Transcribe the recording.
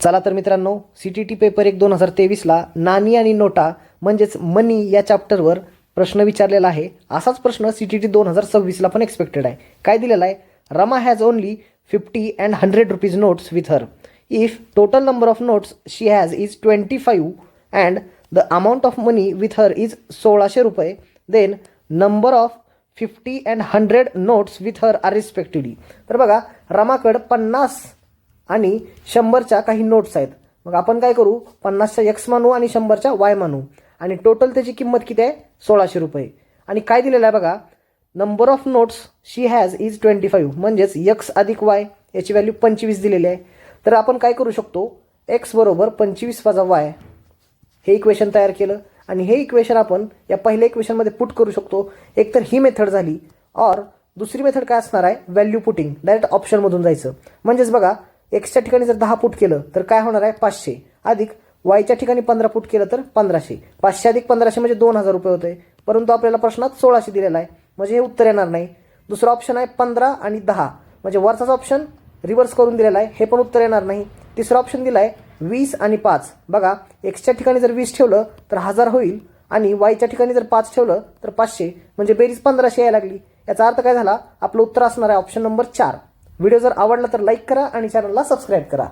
चला तर मित्रांनो, CTT पेपर 1 2023ला नाणी आणि नोटा म्हणजेच मनी या चॅप्टरवर प्रश्न विचारलेला आहे. असाच प्रश्न CTT 2026ला पण एक्सपेक्टेड आहे. काय दिलेला आहे? Rama has only 50 and 100 rupees notes with her. If total number of notes she has is 25 and the amount of money with her is 1600 रुपये, then number of 50 and 100 notes with her are respectively. तर बघा, रमाकडं 50 आणि 100च्या काही notes आहेत. मग आपण काय करू, 50च्या एक्स मानू आणि 100च्या वाय मानू. आणि टोटल त्याची किंमत किती आहे? 1600 रुपये. आणि काय दिलेलं आहे बघा, number of notes she has is 25, म्हणजेच एक्स अधिक वाय, याची व्हॅल्यू 25 दिलेली आहे. तर आपण काय करू शकतो, एक्स बरोबर 25 वजा वाय हे इक्वेशन तयार केलं आणि हे इक्वेशन आपण या पहिल्या इक्वेशनमध्ये पुट करू शकतो. एकतर ही मेथड झाली, और दुसरी मेथड काय असणार आहे, व्हॅल्यू पुटिंग. डायरेक्ट ऑप्शनमधून जायचं. म्हणजेच बघा, एक्सच्या ठिकाणी जर 10 पुट केलं तर काय होणार आहे, 500, अधिक वायच्या ठिकाणी 15 पुट केलं तर 1500. 500 अधिक 1500 म्हणजे 2000 रुपये होते. परंतु आपल्याला प्रश्नात 1600 दिलेला आहे, म्हणजे हे उत्तर येणार नाही. दुसरा ऑप्शन आहे 15 आणि 10, म्हणजे वरचाच ऑप्शन रिव्हर्स करून दिलेला आहे, हे पण उत्तर येणार नाही. तिसरा ऑप्शन दिला आहे 20 आणि 5. बघा, एक्सच्या ठिकाणी जर 20 ठेवलं तर 1000 होईल आणि वायच्या ठिकाणी जर 5 ठेवलं तर 500, म्हणजे बेरीज 1500 यायला लागली. याचा अर्थ काय झाला, आपलं उत्तर असणार आहे ऑप्शन नंबर 4. व्हिडिओ जर आवडला तर लाईक करा आणि चॅनलला सबस्क्राईब करा.